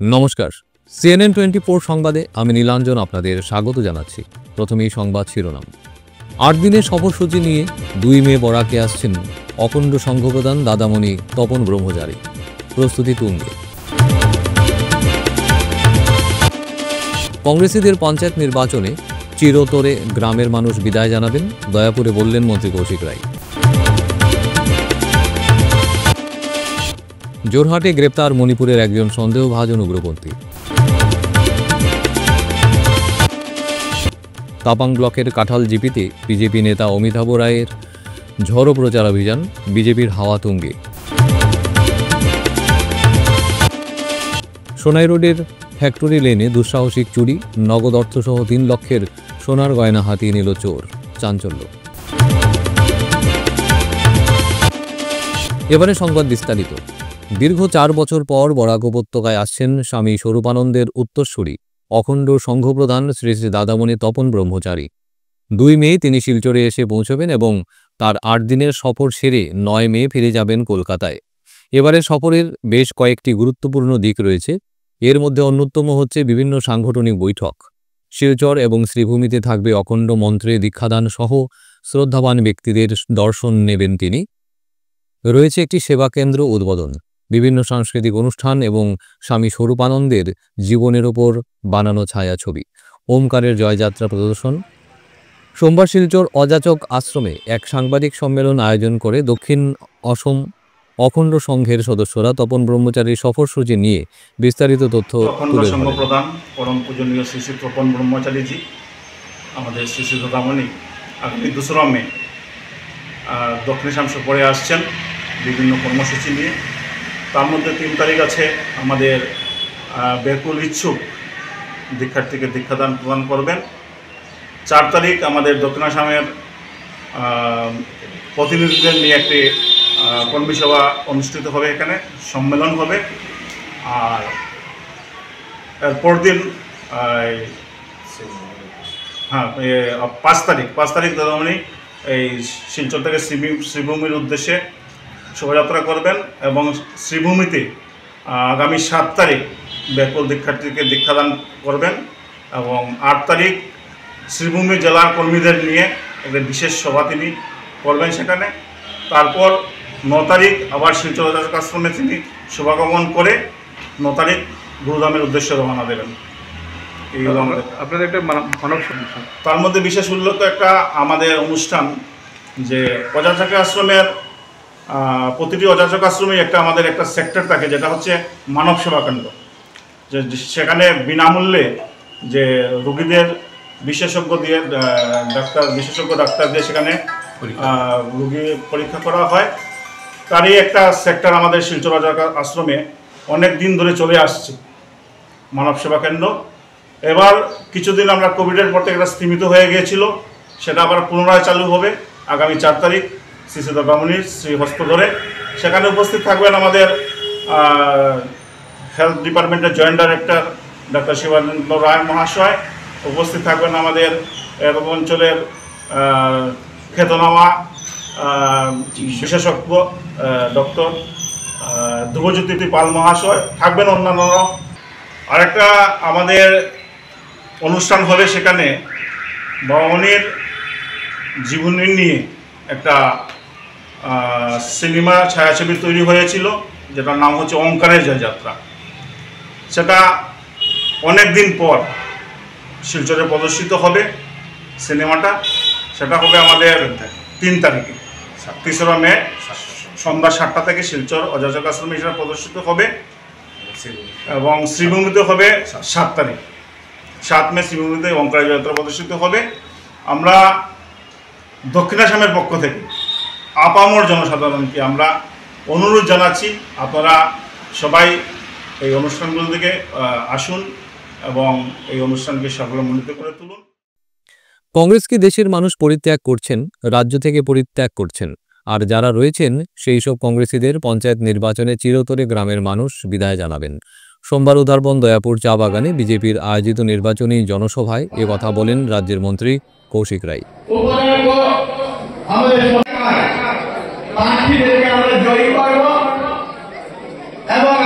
নমস্কার, CNN 24 সংবাদে আমি নীলাঞ্জন আপনাদের স্বাগত জানাচ্ছি। প্রথমেই সংবাদ শিরোনাম। ৮ দিনের সফরসূচি নিয়ে ২ মে বরাকে আসছেন অখণ্ড সংঘপ্রধান দাদামণি তপন ব্রহ্মচারী। প্রস্তুতি তুঙ্গে। কংগ্রেসীদের পঞ্চায়েত নির্বাচনে চিরতরে গ্রামের মানুষ বিদায় জানাবেন, দয়াপুরে বললেন মন্ত্রী কৌশিক রায়। জোরহাটে গ্রেপ্তার মণিপুরের একজন সন্দেহভাজন উগ্রপন্থী। তাপাং ব্লকের কাঁঠাল জিপিতে বিজেপি নেতা অমিতাভ রায়ের ঝড়ো প্রচারাভিযান, বিজেপির হাওয়া তুঙ্গে। সোনাই রোডের ফ্যাক্টরি লেনে দুঃসাহসিক চুরি, নগদ অর্থসহ ৩ লক্ষের সোনার গয়না হাতিয়ে নিল চোর, চাঞ্চল্য। এবারে সংবাদ বিস্তারিত। দীর্ঘ ৪ বছর পর বরাক উপত্যকায় আসছেন স্বামী স্বরূপানন্দের উত্তরসূরি অখণ্ড সংঘপ্রধান শ্রী শ্রী দাদামণি তপন ব্রহ্মচারী। ২ মে তিনি শিলচরে এসে পৌঁছবেন এবং তার ৮ দিনের সফর সেরে ৯ মে ফিরে যাবেন কলকাতায়। এবারে সফরের বেশ কয়েকটি গুরুত্বপূর্ণ দিক রয়েছে। এর মধ্যে অন্যতম হচ্ছে বিভিন্ন সাংগঠনিক বৈঠক। শিলচর এবং শ্রীভূমিতে থাকবে অখণ্ড মন্ত্রে দীক্ষাদান সহ শ্রদ্ধাবান ব্যক্তিদের দর্শন নেবেন তিনি। রয়েছে একটি সেবা কেন্দ্র উদ্বোধন, বিভিন্ন সাংস্কৃতিক অনুষ্ঠান এবং স্বামী স্বরূপানন্দের জীবনের ওপর বানানো ছায়াছবি, ওমকারের জয়যাত্রা প্রদর্শন। সোমবার শিলচর অযাচক আশ্রমে এক সাংবাদিক সম্মেলন আয়োজন করে দক্ষিণ অসম অখণ্ড সংঘের সদস্যরা তপন ব্রহ্মচারীর সফরসূচি নিয়ে বিস্তারিত তথ্য তুলে ধরেন। প্রধান পরম পূজনীয় শ্রী শ্রী তপন ব্রহ্মচারীজি আমাদের শ্রী শ্রী দাদামণি আগামী ২রা মে দক্ষিণেশাম সফরে আসছেন বিভিন্ন কর্মসূচি নিয়ে। তার মধ্যে ৩ তারিখ আছে আমাদের ব্যাকুল ইচ্ছুক দীক্ষার্থীকে দীক্ষাদান প্রদান করবেন। ৪ তারিখ আমাদের দক্ষিণাসামের প্রতিনিধিদের নিয়ে একটি কর্মী সভা অনুষ্ঠিত হবে, এখানে সম্মেলন হবে। আর এরপর দিন ৫ তারিখ দাদামণি এই শিলচর থেকে শ্রীভূমির উদ্দেশ্যে শোভাযাত্রা করবেন এবং শ্রীভূমিতে আগামী ৭ তারিখ ব্যাকুল দীক্ষার্থীকে দীক্ষাদান করবেন এবং ৮ তারিখ শ্রীভূমি জেলার কর্মীদের নিয়ে একটা বিশেষ সভা তিনি করবেন সেখানে। তারপর ৯ তারিখ আবার শিলচর অযাচক আশ্রমে তিনি শুভাগমন করে ৯ তারিখ গুরুধামের উদ্দেশ্যে রওনা দেবেন। আপনাদের একটা মানব তার মধ্যে বিশেষ উল্লেখ একটা আমাদের অনুষ্ঠান, যে অযাচক আশ্রমের প্রতিটি অযাচক আশ্রমে আমাদের একটা সেক্টর থাকে, যেটা হচ্ছে মানব সেবা কেন্দ্র। যে সেখানে বিনামূল্যে যে রোগীদের বিশেষজ্ঞ ডাক্তার দিয়ে সেখানে রোগী পরীক্ষা করা হয়। তারই একটা সেক্টর আমাদের শিলচর অযাচক আশ্রমে অনেক দিন ধরে চলে আসছে, মানব সেবা কেন্দ্র। এবার কিছুদিন আমরা কোভিডের পর থেকে এটা স্থিমিত হয়ে গিয়েছিল, সেটা আবার পুনরায় চালু হবে আগামী ৪ তারিখ শ্রী শ্রী দাদামণির শ্রীহস্ত ধরে। সেখানে উপস্থিত থাকবেন আমাদের হেলথ ডিপার্টমেন্টের জয়েন্ট ডাইরেক্টর ডক্টর শিবানন্দ রায় মহাশয়, উপস্থিত থাকবেন আমাদের অঞ্চলের খ্যাতনামা বিশেষজ্ঞ ডক্টর ধ্রুবজ্যোতি পাল মহাশয়, থাকবেন অন্যান্যরা। আরেকটা আমাদের অনুষ্ঠান হবে, সেখানে বাবামণির জীবনী নিয়ে একটা সিনেমা ছায়াছবি তৈরি হয়েছিল, যেটার নাম হচ্ছে ওমকারের জয়যাত্রা। সেটা অনেক দিন পর শিলচরে প্রদর্শিত হবে সিনেমাটা। সেটা হবে আমাদের ৩ তারিখে ৩রা মে সন্ধ্যা ৭টা থেকে শিলচর অযাচক আশ্রমে সেটা প্রদর্শিত হবে এবং শ্রীভূমিতে হবে ৭ তারিখ ৭ মে শ্রীভূমিতে ওমকারের জয়যাত্রা প্রদর্শিত হবে। আমরা দক্ষিণাসামের পক্ষ থেকে আপামর জনসাধারণকে আমরা অনুরোধ জানাচ্ছি, আপনারা সবাই এই অনুষ্ঠানগুলো থেকে আসুন এবং এই অনুষ্ঠানকে সাফল্যমণ্ডিত করে তুলুন। কংগ্রেসকে দেশের মানুষ পরিত্যাগ করছেন, রাজ্য থেকে পরিত্যাগ করছেন, আর যারা রয়েছেন সেই সব কংগ্রেসীদের পঞ্চায়েত নির্বাচনে চিরতরে গ্রামের মানুষ বিদায় জানাবেন। সোমবার উদারবন দয়াপুর চা বাগানে বিজেপির আয়োজিত নির্বাচনী জনসভায় কথা বলেন রাজ্যের মন্ত্রী কৌশিক রায়। এবং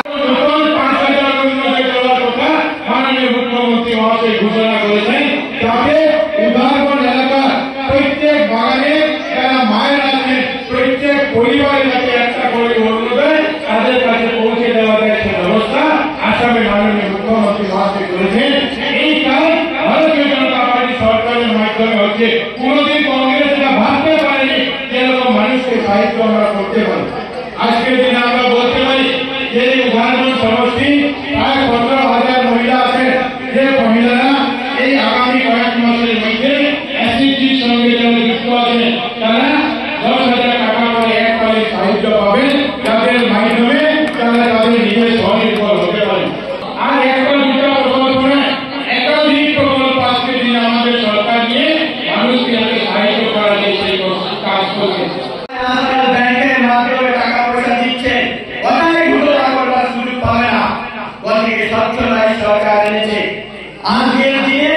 আজকের দিনে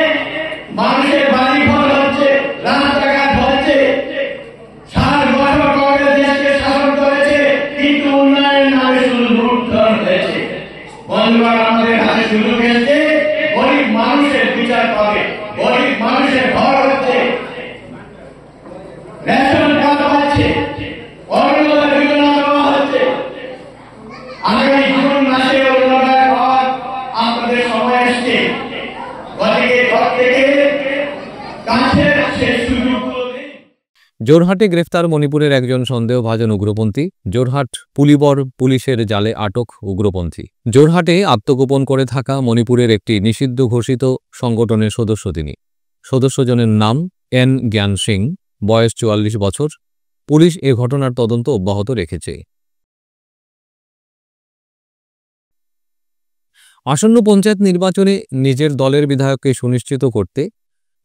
মানুষের বাড়ি ঘর হচ্ছে, রাস্তাঘাট হচ্ছে, 60 বছর কংগ্রেস দেশকে শাসন করেছে, কিন্তু উন্নয়নের নামে শুধু লুটতরাজ হয়েছে। বন্ধুরা, আমাদের হাতে সুযোগ এসেছে, গরিব মানুষের বিচার পাবে, গরিব মানুষের ঘর হচ্ছে, রেশন কার্ড পাচ্ছে, অন্নদাতা যোজনা দেওয়া হচ্ছে। আগামী জুন মাসে অন্নদাতা পাওয়ার আপনাদের সময় এসছে। গতিকে ঘর থেকে কাছের সেই সুযোগগুলো দিন। জোরহাটে গ্রেফতার মণিপুরের একজন সন্দেহভাজন উগ্রপন্থী। জোরহাট পুলিবর পুলিশের জালে আটক উগ্রপন্থী। জোরহাটে আত্মগোপন করে থাকা মণিপুরের একটি নিষিদ্ধ ঘোষিত সংগঠনের সদস্য তিনি। সদস্যজনের নাম এন জ্ঞান সিং, বয়স 44 বছর। পুলিশ এ ঘটনার তদন্ত অব্যাহত রেখেছে। আসন্ন পঞ্চায়েত নির্বাচনে নিজের দলের বিধায়ককে সুনিশ্চিত করতে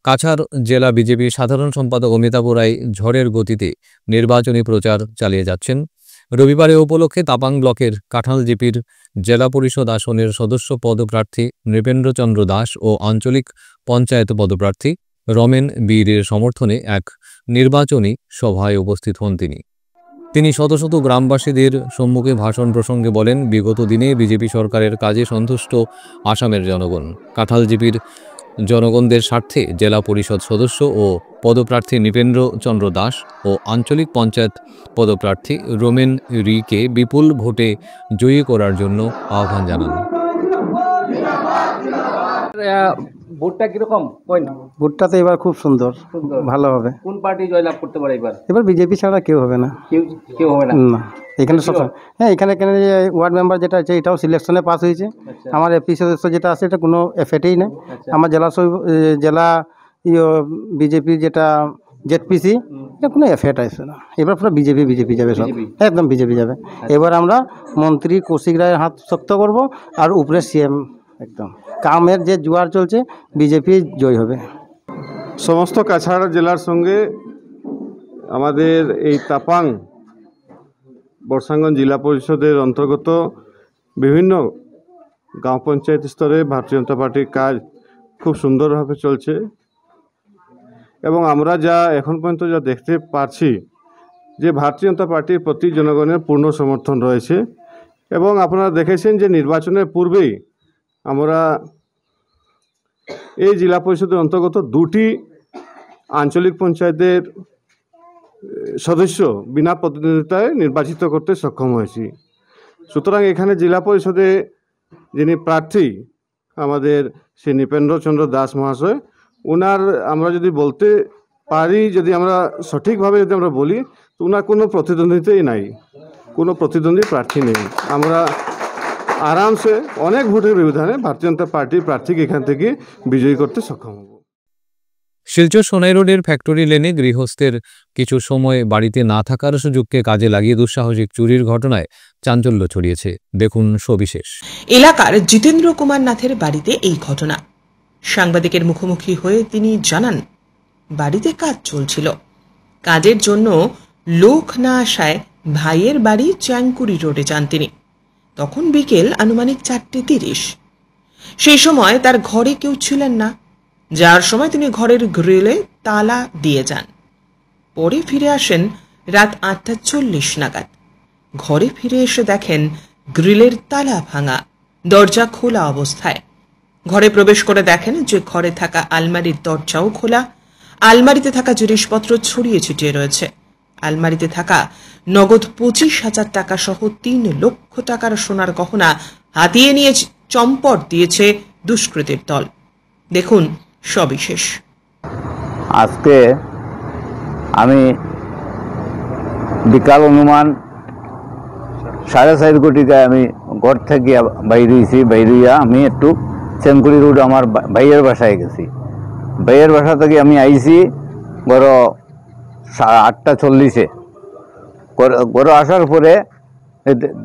কাছাড় জেলা বিজেপি সাধারণ সম্পাদক অমিতাভ রায় ঝড়ের গতিতে নির্বাচনী প্রচার চালিয়ে যাচ্ছেন। রবিবারে উপলক্ষে তাপাং ব্লকের কাঁঠালজিপির জেলা পরিষদ আসনের সদস্য পদপ্রার্থী নৃপেন্দ্রচন্দ্র দাস ও আঞ্চলিক পঞ্চায়েত পদপ্রার্থী রমেন বীরের সমর্থনে এক নির্বাচনী সভায় উপস্থিত হন তিনি শত শত গ্রামবাসীদের সম্মুখে ভাষণ প্রসঙ্গে বলেন, বিগত দিনে বিজেপি সরকারের কাজে সন্তুষ্ট আসামের জনগণ। কাঁঠালজিপির জনগণদের স্বার্থে জেলা পরিষদ সদস্য ও পদপ্রার্থী নৃপেন্দ্রচন্দ্র দাস ও আঞ্চলিক পঞ্চায়েত পদপ্রার্থী রোমেন রিকে বিপুল ভোটে জয়ী করার জন্য আহ্বান জানান। ভোটটা কিরকম পয়েন্ট? ভোটটা তো এবার খুব সুন্দর, ভালো হবে। কোন পার্টি জয়লাভ করতে পারে এবার? এবার বিজেপি ছাড়া কেউ হবে না। কেউ হবে না? না, এখানে সব, হ্যাঁ, এখানে যে ওয়ার্ড মেম্বার যেটা আছে এটাও সিলেকশনে পাস হয়েছে। আমার এপি সদস্য যেটা আছে এটা কোনো এফেক্টেই নেই। আমার জেলা বিজেপি যেটা জেডপিসি, এটা কোনো এফেক্ট আসবে না। এবার পুরো বিজেপি যাবে, সব একদম বিজেপি যাবে। এবার আমরা মন্ত্রী কৌশিক রায়ের হাত শক্ত করব, আর উপরে সিএম একদম কামের যে জোয়ার চলছে, বিজেপি জয় হবে। সমস্ত কাছাড় জেলার সঙ্গে আমাদের এই তাপাং বর্ষাঙ্গন জেলা পরিষদের অন্তর্গত বিভিন্ন গাঁও পঞ্চায়েত স্তরে ভারতীয় জনতা পার্টির কাজ খুব সুন্দরভাবে চলছে এবং আমরা যা এখন পর্যন্ত যা দেখতে পাচ্ছি যে ভারতীয় জনতা পার্টির প্রতি জনগণের পূর্ণ সমর্থন রয়েছে। এবং আপনারা দেখেছেন যে নির্বাচনের পূর্বেই আমরা এই জেলা পরিষদের অন্তর্গত 2টি আঞ্চলিক পঞ্চায়েতের সদস্য বিনা প্রতিদ্বন্দ্বিতায় নির্বাচিত করতে সক্ষম হয়েছি। সুতরাং এখানে জেলা পরিষদে যিনি প্রার্থী আমাদের শ্রী নৃপেন্দ্রচন্দ্র দাস মহাশয়, ওনার আমরা যদি বলতে পারি, যদি আমরা সঠিকভাবে যদি আমরা বলি, তো ওনার কোনো প্রতিদ্বন্দ্বিতাই নাই, কোনো প্রতিদ্বন্দ্বী প্রার্থী নেই। আমরা আরামসে অনেক ভোটের ব্যবধানে ভারতীয় জনতা পার্টির প্রার্থীকে এখান থেকে বিজয়ী করতে সক্ষম হব। শিলচর সোনাই রোডের ফ্যাক্টরি লেনে গৃহস্থের কিছু সময় বাড়িতে না থাকার সুযোগকে কাজে লাগিয়ে দুঃসাহসিক চুরির ঘটনায় চাঞ্চল্য ছড়িয়েছে। দেখুন সবিশেষ। এলাকার জিতেন্দ্র কুমার নাথের বাড়িতে এই ঘটনা। সাংবাদিকের মুখোমুখি হয়ে তিনি জানান, বাড়িতে কাজ চলছিল, কাজের জন্য লোক না আসায় ভাইয়ের বাড়ি চ্যাংকুড়ি রোডে যান তিনি। তখন বিকেল আনুমানিক 4:30। সেই সময় তার ঘরে কেউ ছিলেন না, যার সময় তিনি ঘরের গ্রিলে তালা দিয়ে যান। পরে ফিরে আসেন রাত 8:40 নাগাদ। ঘরে ফিরে এসে দেখেন গ্রিলের তালা ভাঙা, দরজা খোলা অবস্থায়। ঘরে প্রবেশ করে দেখেন যে ঘরে থাকা আলমারির দরজাও খোলা, আলমারিতে থাকা জিনিসপত্র ছড়িয়ে ছিটিয়ে রয়েছে। আলমারিতে থাকা নগদ 25,000 টাকা সহ 3 লক্ষ টাকার সোনার গহনা হাতিয়ে নিয়ে চম্পট দিয়েছে দুষ্কৃতীর দল। দেখুন সবিশেষ। আজকে আমি বিকাল অনুমান 4:30 কোটিকায় আমি ঘর থেকে বাইরিয়া আমি একটু চেঙ্কুড়ি রোড আমার ভাইয়ের বাসায় গেছি। ভাইয়ের বাসা থেকে আমি আইছি ঘর 8:40। ঘরে আসার পরে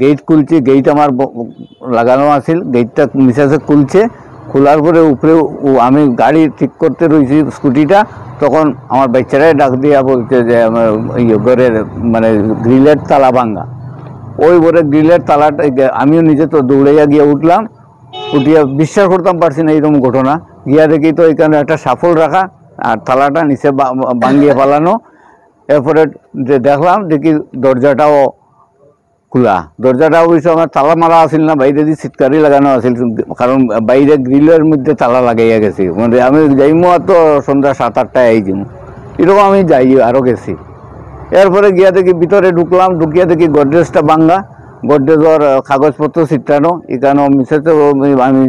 গেট খুলছি, গেট আমার লাগানো আছিল, গেটটা মিশাছে খুলছে। খোলার পরে উপরে আমি গাড়ি ঠিক করতে রয়েছি স্কুটিটা, তখন আমার বাচ্চারাই ডাক দিয়া বলছে যে আমার ঘরের মানে গ্রিলের তালা ভাঙ্গা। ওই ঘরে গ্রিলের তালাটা আমিও নিজে তো দৌড়াইয়া গিয়ে উঠলাম, উঠিয়া বিশ্বাস করতাম পারছি না এইরকম ঘটনা। গিয়া দেখি তো এখানে একটা সাফল রাখা আর তালাটা নিচে ভাঙিয়ে পালানো। এরপরে যে দেখলাম দেখি দরজাটাও খোলা। দরজাটা অবশ্য আমার তালা মারা আসিল না, বাইরে দিয়ে সিটকারি লাগানো আসিল, কারণ বাইরে গ্রিলের মধ্যে তালা লাগাইয়া গেছি। মানে আমি যাইমো তো সন্ধ্যা 7-8টায় আই যাবো, এরকম আমি যাই আরও গেছি। এরপরে গিয়া দেখি ভিতরে ঢুকলাম, ঢুকিয়া দেখি গডরেজটা ভাঙ্গা, গডরেজর কাগজপত্র ছিটানো। এখানেও মিসেতে আমি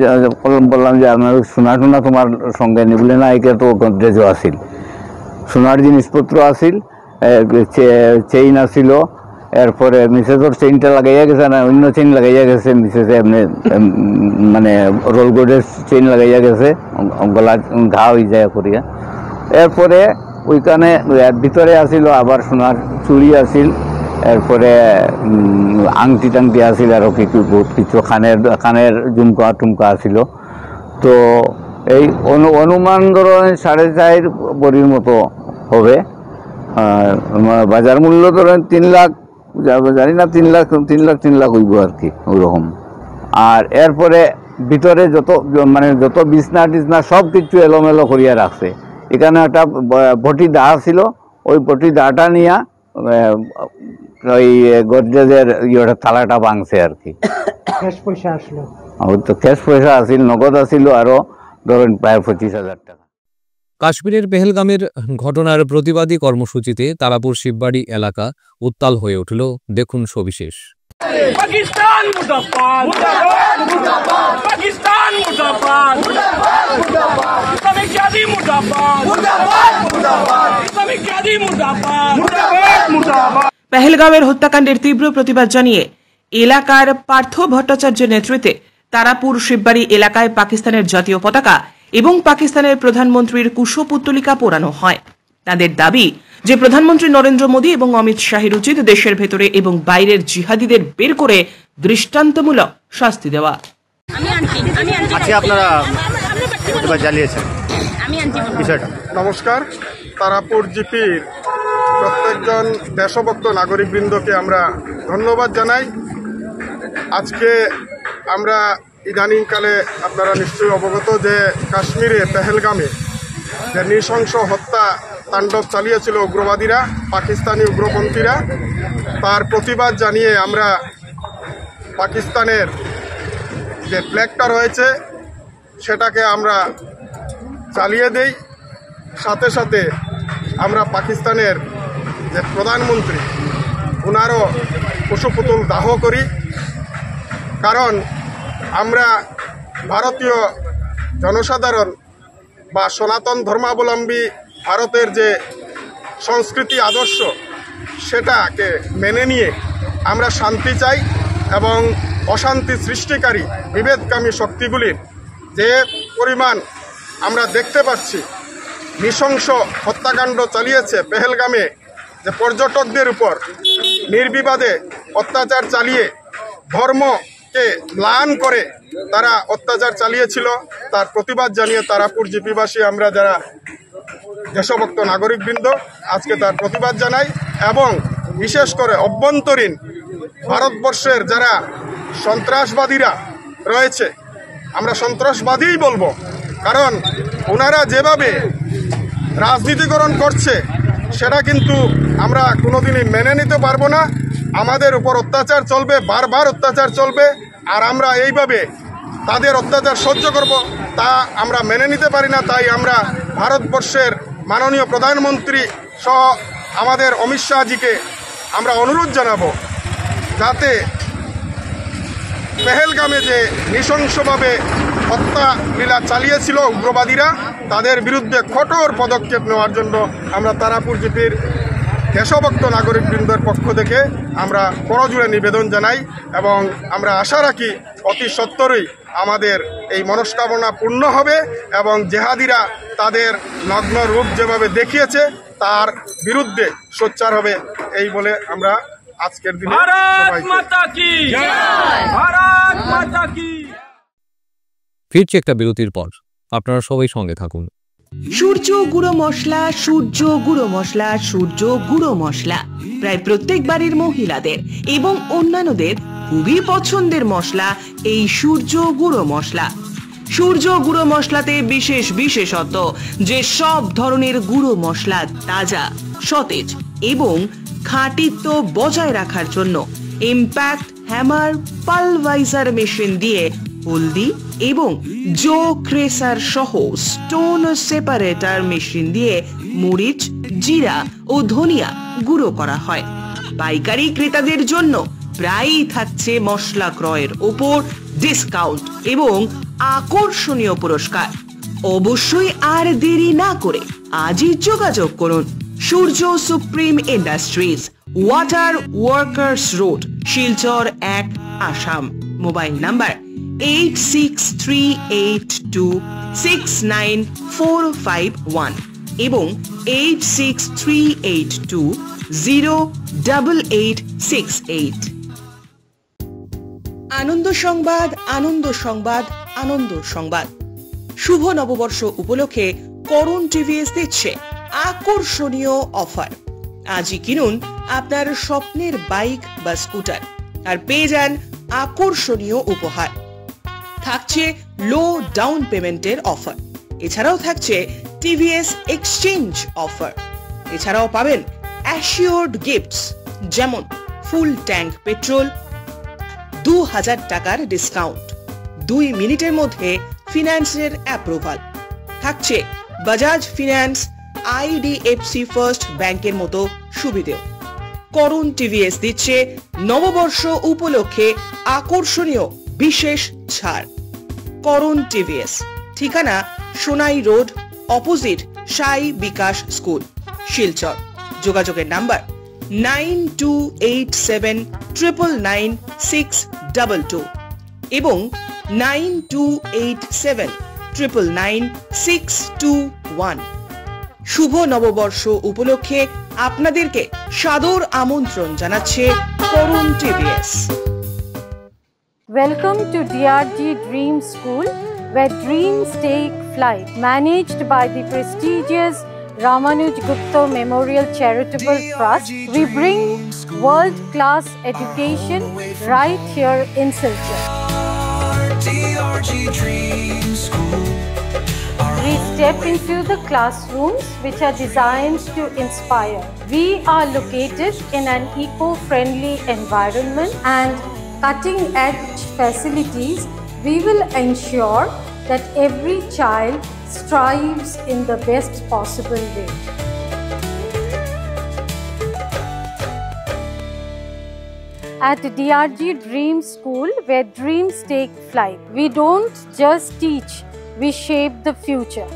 বললাম যে আমার সোনা টোনা তোমার সঙ্গে নিবলে না, একে তো গডরেজও আসিল, সোনার জিনিসপত্র আসিল, চেইন আসিল। এরপরে মিসেসর চেইনটা লাগাইয়া গেছে না, অন্য চেইন লাগাইয়া গেছে, মিসেসে এমনি মানে রোল গডরেজ চেইন লাগাইয়া গেছে, গলা ঘা হয়ে যায় করিয়া। এরপরে ওইখানে ভিতরে আসিল আবার সোনার চুড়ি আসিল, এরপরে আংটি টাংটি আসিল, আরও কিছু বহুত কিছু কানের ঝুমকা টুমকা আসিল। তো এই অনুমান ধরো 4.5 ভরির মতো হবে। বাজার মূল্য ধরেন 3 লাখ, জানি না 3 লাখ হইব আর কি ওইরকম। আর এরপরে ভিতরে যত বিছনা টিছনা সব কিছু এলোমেলো করিয়া রাখছে। এখানে একটা বটি দা ছিল, ওই বটি দাটা নিয়ে ওই গডরেজের তালাটা ভাঙছে আর কি। ক্যাশ পয়সা আসলো? তো ক্যাশ পয়সা আসিল, নগদ আসিল আরো ধরেন প্রায় 25,000 টাকা। কাশ্মীরের পেহেলগামের ঘটনার প্রতিবাদী কর্মসূচিতে তারাপুর শিববাড়ি এলাকা উত্তাল হয়ে উঠল। দেখুন সবিশেষ। পাকিস্তান মুর্দাবাদ, মুর্দাবাদ, মুর্দাবাদ, পাকিস্তান মুর্দাবাদ, মুর্দাবাদ, মুর্দাবাদ, ইসলামিক জিহাদি মুর্দাবাদ, মুর্দাবাদ, মুর্দাবাদ, ইসলামিক জিহাদি মুর্দাবাদ, মুর্দাবাদ, মুর্দাবাদ। পেহেলগামের হত্যাকাণ্ডের তীব্র প্রতিবাদ জানিয়ে এলাকার পার্থ ভট্টাচার্যের নেতৃত্বে তারাপুর শিববাড়ি এলাকায় পাকিস্তানের জাতীয় পতাকা এবং পাকিস্তানের প্রধানমন্ত্রীর কুশপুত্তলিকা পোড়ানো হয়। তাদের দাবি যে প্রধানমন্ত্রী নরেন্দ্র মোদী এবং অমিত শাহের উচিত দেশের ভেতরে এবং বাইরের জিহাদিদের বের করে দৃষ্টান্তমূলক শাস্তি দেওয়া। আপনারা জ্বালিয়েছেন বিষয়টা। নমস্কার, তারাপুর জিপির প্রত্যেকজন দেশভক্ত নাগরিকবৃন্দকে আমরা ধন্যবাদ জানাই। আজকে আমরা ইদানিংকালে আপনারা নিশ্চয়ই অবগত যে কাশ্মীরে পেহেলগামে যে নৃশংস হত্যা তাণ্ডব চালিয়েছিল উগ্রবাদীরা, পাকিস্তানি উগ্রপন্থীরা, তার প্রতিবাদ জানিয়ে আমরা পাকিস্তানের যে ফ্ল্যাগটা রয়েছে সেটাকে আমরা চালিয়ে দেই। সাথে সাথে আমরা পাকিস্তানের যে প্রধানমন্ত্রী ওনারও পশুপুতুল দাহ করি, কারণ আমরা ভারতীয় জনসাধারণ বা সনাতন ধর্মাবলম্বী ভারতের যে সংস্কৃতি আদর্শ সেটাকে মেনে নিয়ে আমরা শান্তি চাই এবং অশান্তি সৃষ্টিকারী বিভেদকামী শক্তিগুলির যে পরিমাণ আমরা দেখতে পাচ্ছি, নৃশংস হত্যাকাণ্ড চালিয়েছে পেহেলগামে, যে পর্যটকদের উপর নির্বিবাদে অত্যাচার চালিয়ে ধর্মকে ম্লান করে তারা অত্যাচার চালিয়েছিল, তার প্রতিবাদ জানিয়ে তারাপুর জিপিবাসী আমরা যারা দেশভক্ত নাগরিকবৃন্দ আজকে তার প্রতিবাদ জানাই। এবং বিশেষ করে অভ্যন্তরীণ ভারতবর্ষের যারা সন্ত্রাসবাদীরা রয়েছে, আমরা সন্ত্রাসবাদীই বলবো, কারণ ওনারা যেভাবে রাজনীতিকরণ করছে সেটা কিন্তু আমরা কোনোদিনই মেনে নিতে পারবো না। আমাদের উপর অত্যাচার চলবে, বারবার অত্যাচার চলবে, আর আমরা এইভাবে তাদের অত্যাচার সহ্য করব তা আমরা মেনে নিতে পারি না। তাই আমরা ভারতবর্ষের মাননীয় প্রধানমন্ত্রী সহ আমাদের অমিত শাহজিকে আমরা অনুরোধ জানাবো যাতে পেহেলগামে যে নৃশংসভাবে হত্যা লীলা চালিয়েছিল উগ্রবাদীরা, তাদের বিরুদ্ধে কঠোর পদক্ষেপ নেওয়ার জন্য আমরা তারাপুর জিপির দেশভক্ত নাগরিকবৃন্দের পক্ষ থেকে আমরা করজোড়ে নিবেদন জানাই এবং আমরা আশা রাখি অতি সত্বরই আমাদের এই মনস্কামনা পূর্ণ হবে এবং জেহাদিরা তাদের নগ্ন রূপ যেভাবে দেখিয়েছে তার বিরুদ্ধে সোচ্চার হবে, এই বলে আমরা আজকের দিনে ফিরছি একটা বিরতির পর, আপনারা সবাই সঙ্গে থাকুন। সূর্য গুঁড়ো মশলা, সূর্য গুঁড়ো মশলা, সূর্য গুঁড়ো মশলা প্রায় প্রত্যেক বাড়ির মহিলাদের এবং অন্যান্যদের খুবই পছন্দের মশলা এই সূর্য গুঁড়ো মশলা। সূর্য গুঁড়ো মশলাতে বিশেষ বিশেষত্ব যে সব ধরনের গুঁড়ো মশলা তাজা, সতেজ এবং খাঁটিত্ব বজায় রাখার জন্য ইম্প্যাক্ট হ্যামার পালভাইজার মেশিন দিয়ে হলদি এবং জো ক্রেসার সহ স্টোন সেপারেটর মেশিন দিয়ে মরিচ, জিরা ও ধনিয়া গুঁড়ো করা হয়। পাইকারি ক্রেতাদের জন্য প্রায়ই থাকছে মশলা ক্রয়ের ওপর ডিসকাউন্ট এবং আকর্ষণীয় পুরস্কার। অবশ্যই আর দেরি না করে আজই যোগাযোগ করুন Surya supreme industries, water workers road, Silchar 1, Assam. Mobile number 8638269451 এবং 8638208868। আনন্দ সংবাদ, আনন্দ সংবাদ, আনন্দ সংবাদ। শুভ নববর্ষ উপলক্ষে করুণ টিভিএস দিচ্ছে আকর্ষণীয় অফার। আজই কিনুন আপনার স্বপ্নের বাইক বা স্কুটার আর পেয়ে যান আকর্ষণীয় উপহার। থাকছে লো ডাউন পেমেন্টের অফার। এছাড়াও থাকছে টিভিএস এক্সচেঞ্জ অফার। এছাড়াও পাবেন অ্যাসিওর্ড গিফটস, যেমন ফুল ট্যাঙ্ক পেট্রোল, 2000 টাকার ডিসকাউন্ট, 2 মিনিটের মধ্যে ফিন্যান্সের অ্যাপ্রুভাল। থাকছে বাজাজ ফিন্যান্স, আইডিএফসি ফার্স্ট ব্যাংকের মতো সুবিধেও। করুণ টিভিএস দিচ্ছে নববর্ষ উপলক্ষে আকর্ষণীয় বিশেষ ছাড়। করুণ টিভিএস, ঠিকানা সোনাই রোড, অপোজিট সাই বিকাশ স্কুল, শিলচর। যোগাযোগের নাম্বার 9287999622 এবং 9287999621। শুভ নববর্ষ উপলক্ষে আপনাদেরকে সাদর আমন্ত্রণ জানাচ্ছে করুণ TVS. Welcome to DRG Dream School, where dreams take flight. Managed by the prestigious Ramanuj Gupta Memorial Charitable Trust, we bring world-class education right here in Silchar. DRG Dream School. We step into the classrooms which are designed to inspire. We are located in an eco-friendly environment and cutting-edge facilities. We will ensure that every child strives in the best possible way. At DRG Dream School, where dreams take flight, we don't just teach, we shape the future.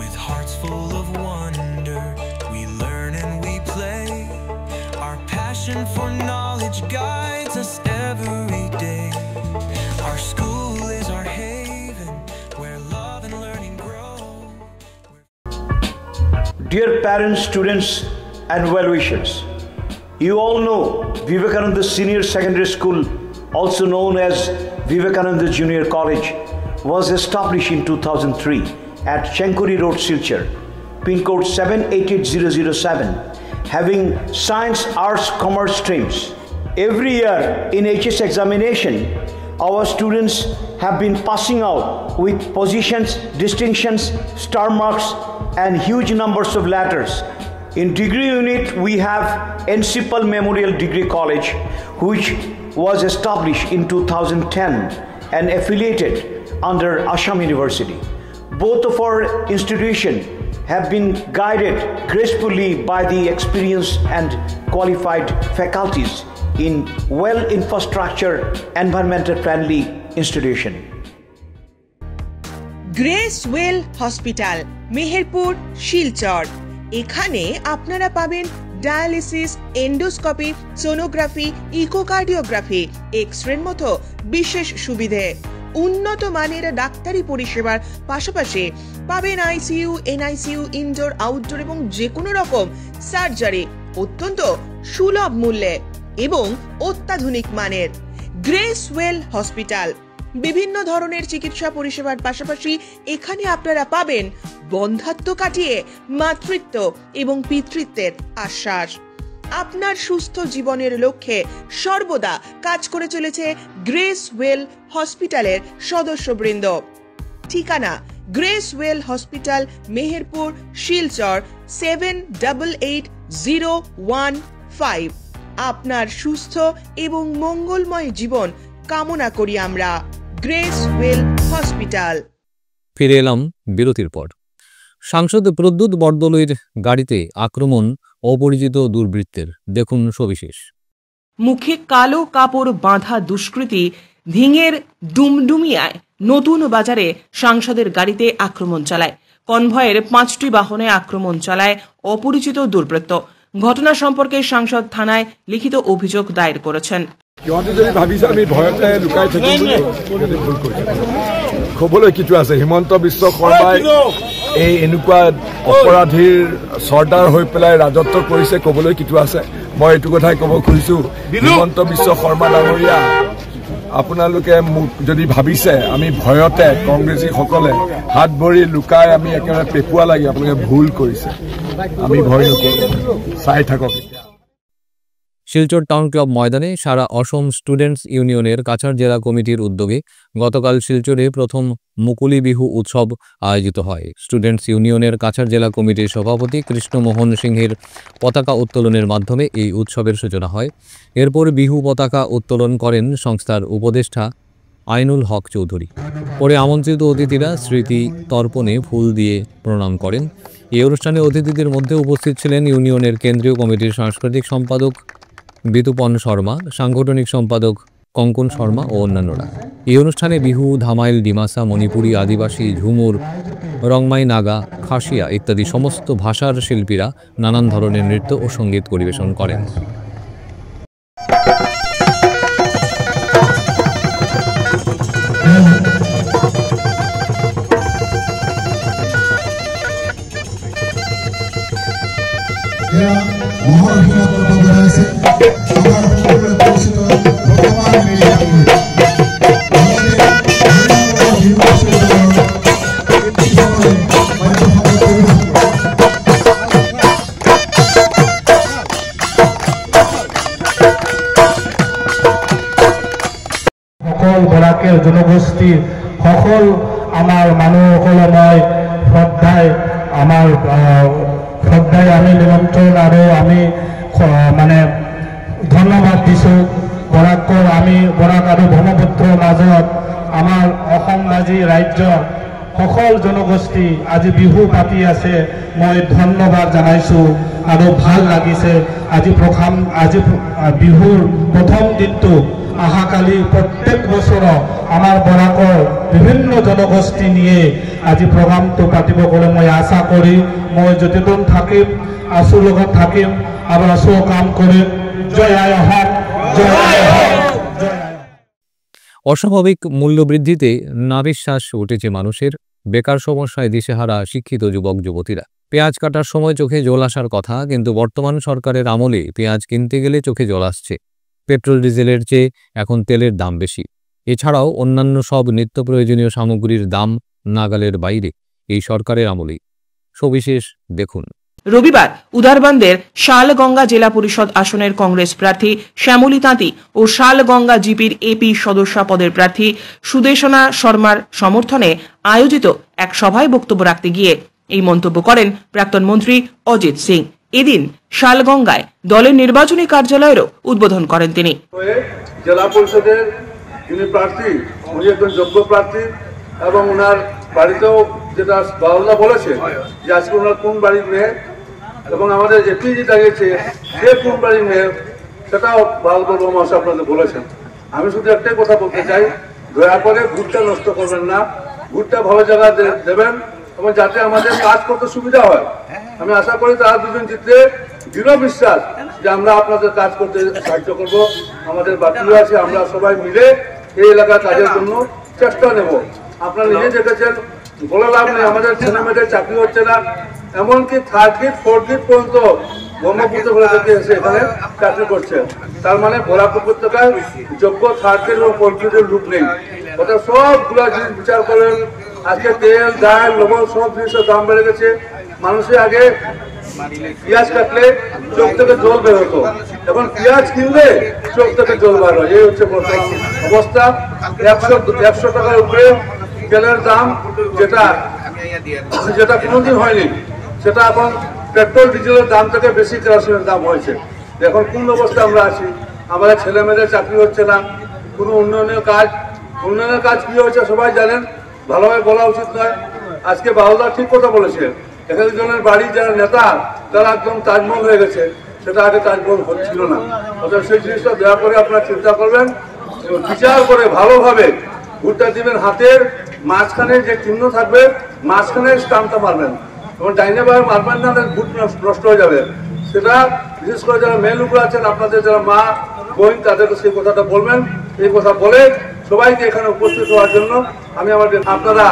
With hearts full of wonder, we learn and we play. Our passion for knowledge guides us every day. Our school is our haven, where love and learning grow. Dear parents, students and well-wishers, you all know Vivekananda Senior Secondary School, also known as Vivekananda Junior College, was established in 2003 at Chenkuri Road, Silchar, pin code 788007, having science, arts, commerce streams. Every year in HS examination, our students have been passing out with positions, distinctions, star marks and huge numbers of letters. In degree unit, we have Encipal Memorial Degree College, which was established in 2010 and affiliated under Assam University. Both of our institutions have been guided gracefully by the experienced and qualified faculties in well-infrastructure, environmental-friendly institution. Grace well hospital, Meherpur, Silchar. এখানে আপনারা পাবেন dialysis, endoscopy, sonography, echocardiography, এক্স-রের মতো বিশেষ সুবিধে। উন্নত মানের ডাক্তারি পরিষেবার পাশাপাশি পাবেন আইসিইউ, এনআইসিইউ, ইনডোর, আউটডোর এবং যে কোনো রকম সার্জারি অত্যন্ত সুলভ মূল্যে এবং অত্যাধুনিক মানের। গ্রেস ওয়েল হসপিটাল, বিভিন্ন ধরনের চিকিৎসা পরিষেবার পাশাপাশি এখানে আপনারা পাবেন বন্ধ্যাত্ব কাটিয়ে মাতৃত্ব এবং পিতৃত্বের আশ্বাস। আপনার সুস্থ জীবনের লক্ষ্যে সর্বদা কাজ করে চলেছে গ্রেস ওয়েল হসপিটালের সদস্যবৃন্দ। ঠিকানা grace well hospital, Meherpur, Silchar 788015। আপনার সুস্থ এবং মঙ্গলময় জীবন কামনা করি আমরা। Grace well hospital. ফিরে এলাম বিরতির পর। সাংসদ প্রদ্যুৎ বরদলৈর গাড়িতে আক্রমণ অপরিচিত দুর্বৃত্তের, দেখুন সবিশেষ। মুখে কালো কাপড় বাঁধা দুষ্কৃতী ধিঙের ডুমডুমিয়ায় নতুন বাজারে সাংসদের গাড়িতে আক্রমণ চালায়। কনভয়ের 5টি বাহনে আক্রমণ চালায় অপরিচিত দুর্বৃত্ত। ঘটনা সম্পর্কে সাংসদ থানায় লিখিত অভিযোগ দায়ের করেছেন। কবলৈ কিছু আছে, হিমন্ত বিশ্ব শৰ্মাই এই এনেকুৱা অপৰাধীৰ চৰ্দাৰ হৈ পেলাই ৰাজত্ব কৰিছে, কবলৈ কিছু আছে। মই এইটো কথাই ক'ব খুজিছো, হিমন্ত বিশ্ব শৰ্মা ডাঙৰীয়া, আপোনালোকে মোক যদি ভাবিছে আমি ভয়তে কংগ্ৰেছীসকলে হাত ভৰি লুকাই আমি একেবাৰে পেপুৱা লাগি, আপোনালোকে ভুল কৰিছে। আমি ভয় নকৰোঁ, চাই থাকক। শিলচর টাউন ক্লাব ময়দানে সারা অসম স্টুডেন্টস ইউনিয়নের কাছাড় জেলা কমিটির উদ্যোগে গতকাল শিলচরে প্রথম মুকুলি বিহু উৎসব আয়োজিত হয়। স্টুডেন্টস ইউনিয়নের কাছাড় জেলা কমিটির সভাপতি কৃষ্ণমোহন সিংহের পতাকা উত্তোলনের মাধ্যমে এই উৎসবের সূচনা হয়। এরপর বিহু পতাকা উত্তোলন করেন সংস্থার উপদেষ্টা আইনুল হক চৌধুরী। পরে আমন্ত্রিত অতিথিরা স্মৃতি তর্পণে ফুল দিয়ে প্রণাম করেন। এই অনুষ্ঠানে অতিথিদের মধ্যে উপস্থিত ছিলেন ইউনিয়নের কেন্দ্রীয় কমিটির সাংস্কৃতিক সম্পাদক বিতুপন শর্মা, সাংগঠনিক সম্পাদক কঙ্কন শর্মা ও অন্যান্যরা। এই অনুষ্ঠানে বিহু, ধামাইল, ডিমাসা, মণিপুরী, আদিবাসী, ঝুমুর, রংমাই, নাগা, খাসিয়া ইত্যাদি সমস্ত ভাষার শিল্পীরা নানান ধরনের নৃত্য ও সঙ্গীত পরিবেশন করেন। বৰাকেৰ জনগোষ্ঠীৰ সকল আমাৰ মানুহসকলে মই শ্ৰদ্ধাই আমি নিমন্ত্ৰণ আৰু আমি মানে ধন্যবাদ দিছোঁ। বৰাক আৰু ব্ৰহ্মপুত্ৰৰ মাজত আমাৰ অসমবাসী ৰাজ্যৰ সকল জনগোষ্ঠী আজি বিহু পাতি আছে। মই ধন্যবাদ জনাইছোঁ আৰু ভাল লাগিছে। আজি বিহুৰ প্ৰথম দিনটো অহাকালি প্ৰত্যেক বছৰ আমাৰ বৰাকৰ বিভিন্ন জনগোষ্ঠী নিয়ে আজি প্ৰগ্ৰামটো পাতিব গ'লে মই আশা কৰি মই যতদিন থাকিম আছুৰ লগত থাকিম আৰু আছুৰ কাম কৰিম। জয় আই অসম, জয় আই অসম, জয় আই। অস্বাভাবিক মূল্যবৃদ্ধিতে নাবিশ্বাস উঠেছে মানুষের। বেকার সমস্যায় দিশেহারা শিক্ষিত যুবক যুবতীরা। পেঁয়াজ কাটার সময় চোখে জল আসার কথা, কিন্তু বর্তমান সরকারের আমলে পেঁয়াজ কিনতে গেলে চোখে জল আসছে। পেট্রোল ডিজেলের চেয়ে এখন তেলের দাম বেশি। এছাড়াও অন্যান্য সব নিত্য প্রয়োজনীয় সামগ্রীর দাম নাগালের বাইরে এই সরকারের আমলেই। সবিশেষ দেখুন। রবিবার উদারবন্দের শালগঙ্গা জেলা পরিষদ আসনের কংগ্রেস প্রার্থী শ্যামলী তাঁতি ও শালগঙ্গা জিপির এপি সদস্য পদের প্রার্থী সুদেশনা শর্মার সমর্থনে আয়োজিত এক সভায় বক্তব্য রাখতে গিয়ে এই মন্তব্য করেন প্রাক্তন মন্ত্রী অজিত সিং। এদিন শালগঙ্গায় দলের নির্বাচনী কার্যালয়েরও উদ্বোধন করেন তিনি। জেলা পরিষদের যিনি প্রার্থী, উনি একজন যোগ্য প্রার্থী এবং ওনার বাড়িতেও যেটা বাউল্লা বলেছে যে আজকে ওনার কোন বাড়ির মেয়ে এবং আমাদের এপি যে দাঁড়িয়েছে সে কোন বাড়ির মেয়ে সেটাও বাউল মহাশয় আপনাদের বলেছেন। আমি শুধু একটাই কথা বলতে চাই, দয়া করে ভোটটা নষ্ট করবেন না, ভোটটা ভালো জায়গায় দেবেন এবং যাতে আমাদের কাজ করতে সুবিধা হয়। আমি আশা করি তারা দুজন জিতলে দৃঢ় বিশ্বাস যে আমরা আপনাদের কাজ করতে সাহায্য করব। আমাদের বাকিরা আছে, আমরা সবাই মিলে এই এলাকার কাজের জন্য চেষ্টা নেব। আপনারা নিজে দেখেছেন, বলে লাভ নেই, আমাদের ছেলে মেয়েদের চাকরি হচ্ছে না, এমনকি 3rd গ্রেড 4th গ্রেড পর্যন্ত ব্রহ্মপুত্র থেকে এসে এখানে চাকরি করছে। তার মানে বরাক উপত্যকায় যোগ্য 3rd গ্রেড এবং 4th গ্রেডের লোক নেই। ওটা সবগুলা জিনিস বিচার করেন। আজকে তেল, ডাল, লবণ সব জিনিসের দাম বেড়ে গেছে। মানুষের আগে পেঁয়াজ কাটলে চোখ থেকে জল বের হতো, এখন পেঁয়াজ কিনলে চোখ থেকে জল বার হয়। এই হচ্ছে বর্তমান অবস্থা। 100 টাকার উপরে তেলের দাম, যেটা কোনোদিন হয়নি, সেটা এখন পেট্রোল ডিজেলের দাম থেকে বেশি কেরোসিনের দাম হয়েছে। এখন কোন অবস্থা আমরা আছি? আমাদের ছেলে মেয়েদের চাকরি হচ্ছে না, কোনো উন্নয়নের কাজ কি হয়েছে সবাই জানেন, ভালোভাবে বলা উচিত নয়। আজকে বাউলদা ঠিক কথা বলেছে, এখানে জনের বাড়ির যারা নেতা তারা একদম তাজমহল হয়ে গেছে, সেটা আগে তাজমহল হচ্ছিল না। অর্থাৎ সেই জিনিসটা দয়া করে আপনারা চিন্তা করবেন, বিচার করে ভালোভাবে ভোটটা দিবেন। হাতের মাঝখানে যে চিহ্ন থাকবে মাঝখানে স্টাম্পটা মারবেন, এবং ডাইনে ভাবে মারবেন না, ভোট নষ্ট হয়ে যাবে। সেটা বিশেষ করে যারা মেয়ে লোকরা আছেন, আপনাদের যারা মা বোন, তাদেরকে সেই কথাটা বলবেন। এই কথা বলে সবাইকে এখানে উপস্থিত হওয়ার জন্য আমি আপনারা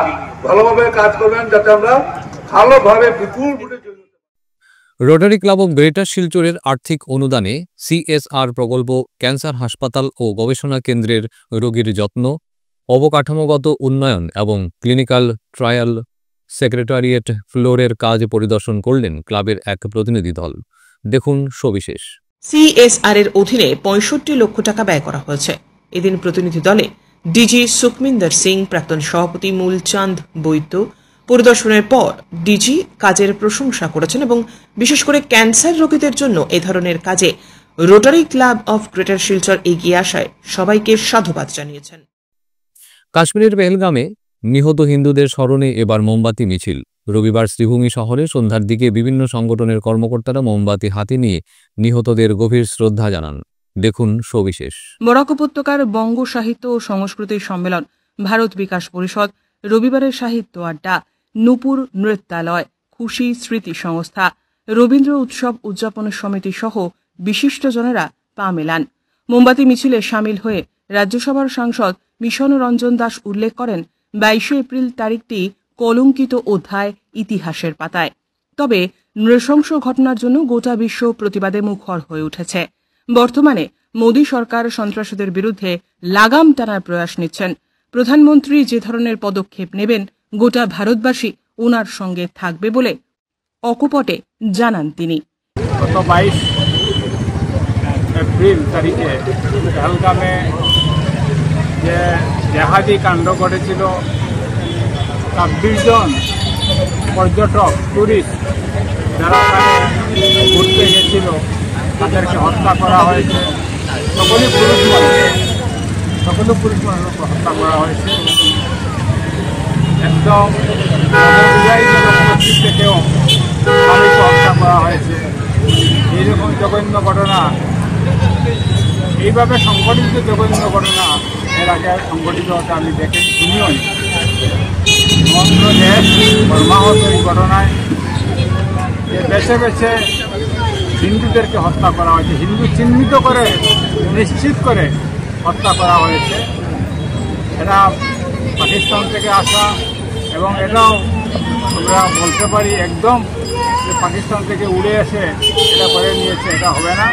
ভালোভাবে কাজ করবেন, যাতে আমরা ভালোভাবে বিপুল ভোটের জন্য। রোটারি ক্লাব অব গ্রেটার শিলচরের আর্থিক অনুদানে CSR প্রকল্প, ক্যান্সার হাসপাতাল ও গবেষণা কেন্দ্রের রোগীর যত্ন, অবকাঠামোগত উন্নয়ন এবং ক্লিনিক্যাল ট্রায়াল সেক্রেটারিয়েট ফ্লোরের কাজ পরিদর্শন করলেন ক্লাবের এক প্রতিনিধি দল। দেখুন সবিশেষ। CSR এর অধীনে 65 লক্ষ টাকা ব্যয় করা হয়েছে। এদিন প্রতিনিধি দলে ডিজি সুখমিন্দর সিং, প্রাক্তন সভাপতি মূলচাঁদ বৈদ্য পরিদর্শনের পর ডিজি কাজের প্রশংসা করেছেন এবং বিশেষ করে ক্যান্সার রোগীদের জন্য এ ধরনের কাজে rotary club of greater Silchar এগিয়ে আসায় সবাইকে সাধুবাদ জানিয়েছেন। কাশ্মীরের পেহেলগামে নিহত হিন্দুদের স্মরণে এবার মোমবাতি মিছিল। রবিবার শ্রীভূমি শহরে সন্ধ্যার দিকে বিভিন্ন সংগঠনের কর্মকর্তারা মোমবাতি হাতে নিয়ে নিহতদের গভীর শ্রদ্ধা জানান। দেখুন সবিশেষ। বরাক উপত্যকার বঙ্গ সাহিত্য ও সংস্কৃতি সম্মেলন, ভারত বিকাশ পরিষদ, রবিবারের সাহিত্য আড্ডা, নূপুর নৃত্যালয়, খুশি স্মৃতি সংস্থা, রবীন্দ্র উৎসব উদযাপন সমিতি সহ বিশিষ্টজনেরা পা মেলান। মোমবাতি মিছিলে সামিল হয়ে রাজ্যসভার সাংসদ মিশন রঞ্জন দাস উল্লেখ করেন, 22 এপ্রিল তারিখটি কলঙ্কিত অধ্যায় ইতিহাসের পাতায়। তবে নৃশংস ঘটনার জন্য গোটা বিশ্ব প্রতিবাদে মুখর হয়ে উঠেছে। বর্তমানে মোদী সরকার সন্ত্রাসীদের বিরুদ্ধে লাগাম টানার প্রয়াস নিচ্ছেন। প্রধানমন্ত্রী যে ধরনের পদক্ষেপ নেবেন, গোটা ভারতবাসী ওনার সঙ্গে থাকবে বলে অকপটে জানান তিনি। গত 22 এপ্রিল তারিখে পেহেলগামে যে জেহাদি কাণ্ড ঘটেছিল, 26 জন পর্যটক, টুরিস্ট যারা ঘুরতে গেছিল, তাদেরকে হত্যা করা হয়েছে। সকলেই পুরুষ মানুষকে হত্যা করা হয়েছে। একদম থেকেও মানুষকে হত্যা করা হয়েছে। এইরকম জঘন্য ঘটনা, এইভাবে সংগঠিত জঘন্য ঘটনা এর আগে সংগঠিত হতে আমি দেখে শুনিও নি। সমগ্র দেশ মর্মাহত এই ঘটনায় যে বেছে বেছে হিন্দুদেরকে হত্যা করা হয়েছে, হিন্দু চিহ্নিত করে নিশ্চিত করে হত্যা করা হয়েছে। এরা পাকিস্তান থেকে আসা, এবং এটাও আমরা বলতে পারি একদম যে পাকিস্তান থেকে উড়ে এসে এটা করে নিয়েছে, এটা হবে না।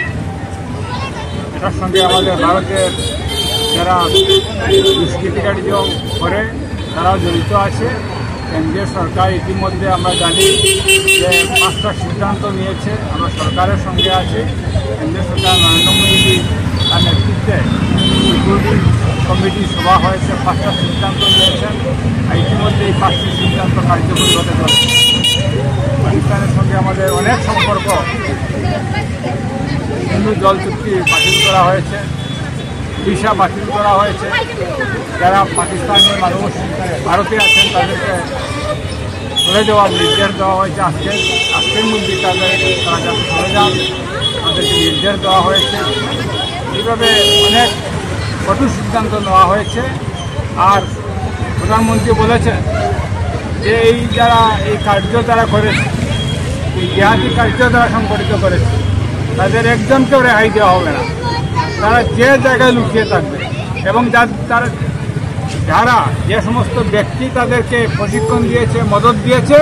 এটার সঙ্গে আমাদের ভারতের যারা দুষ্কৃতিকারী করে তারাও জড়িত আছে। কেন্দ্রীয় সরকার ইতিমধ্যে আমরা জানি যে 5টা সিদ্ধান্ত নিয়েছে, আমরা সরকারের সঙ্গে আছি। কেন্দ্রীয় সরকার নরেন্দ্র মোদী তার নেতৃত্বে সিকিউরিটি কমিটি সভা হয়েছে, 5টা সিদ্ধান্ত নিয়েছেন। ইতিমধ্যে এই 5টি সিদ্ধান্ত কার্যকরী হতে চলেছে। পাকিস্তানের সঙ্গে আমাদের অনেক সম্পর্ক। হিন্দু জল চুক্তি বাতিল করা হয়েছে, ভিসা বাতিল করা হয়েছে। যারা পাকিস্তানের মানুষ ভারতে আছেন তাদেরকে চলে যাওয়ার নির্দেশ দেওয়া হয়েছে। আজকের মধ্যে তারা যাতে চলে যান তাদেরকে নির্দেশ দেওয়া হয়েছে। এইভাবে অনেক কঠোর সিদ্ধান্ত নেওয়া হয়েছে। আর প্রধানমন্ত্রী বলেছেন যে এই কার্য যারা করেছে, এই জিহাদি কার্য যারা সংগঠিত করেছে, তাদের একজনকেও রেহাই দেওয়া হবে না। তারা যে জায়গায় লুকিয়ে থাকবে, এবং যারা যে সমস্ত ব্যক্তি তাদেরকে প্রশিক্ষণ দিয়েছে, মদত দিয়েছে,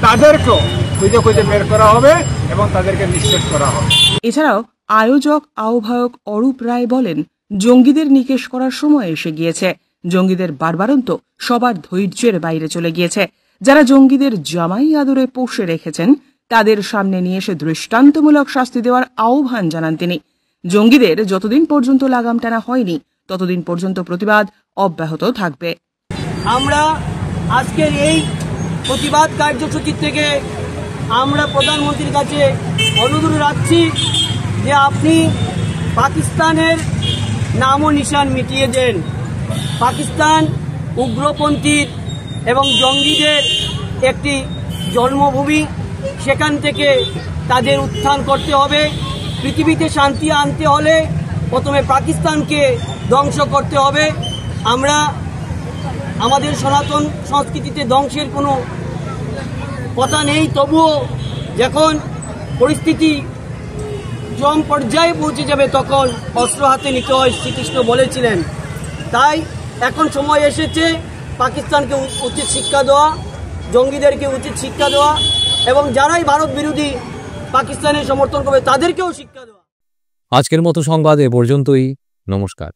তাদেরকেও খুঁজে খুঁজে বের করা হবে এবং তাদেরকে নিঃশেষ করা হবে। এছাড়াও আয়োজক আহ্বায়ক অরূপ রায় বলেন, জঙ্গিদের নিকেশ করার সময় এসে গিয়েছে। জঙ্গিদের বারবারন্ত সবার ধৈর্যের বাইরে চলে গিয়েছে। যারা জঙ্গিদের জামাই আদরে পোষে রেখেছেন তাদের সামনে নিয়ে এসে দৃষ্টান্তমূলক শাস্তি দেওয়ার আহ্বান জানান তিনি। জঙ্গিদের যতদিন পর্যন্ত লাগাম টানা হয়নি ততদিন পর্যন্ত প্রতিবাদ অব্যাহত থাকবে। আমরা আজকের এই প্রতিবাদ কার্যসূচি থেকে আমরা প্রধানমন্ত্রীর কাছে অনুরোধ রাখছি যে আপনি পাকিস্তানের নাম ও নিশান মিটিয়ে দেন। পাকিস্তান উগ্রপন্থীর এবং জঙ্গিদের একটি জন্মভূমি, সেখান থেকে তাদের উত্থান করতে হবে। পৃথিবীতে শান্তি আনতে হলে প্রথমে পাকিস্তানকে ধ্বংস করতে হবে। আমরা আমাদের সনাতন সংস্কৃতিতে ধ্বংসের কোনো কথা নেই, তবুও যখন পরিস্থিতি চরম পর্যায়ে পৌঁছে যাবে তখন অস্ত্র হাতে নিতে হয়, শ্রীকৃষ্ণ বলেছিলেন। তাই এখন সময় এসেছে পাকিস্তানকে উচিত শিক্ষা দেওয়া, জঙ্গিদেরকে উচিত শিক্ষা দেওয়া এবং যারাই ভারত বিরোধী পাকিস্তানের সমর্থন করবে তাদেরকেও শিক্ষা দেওয়া। আজকের মতো সংবাদ এ পর্যন্তই। নমস্কার।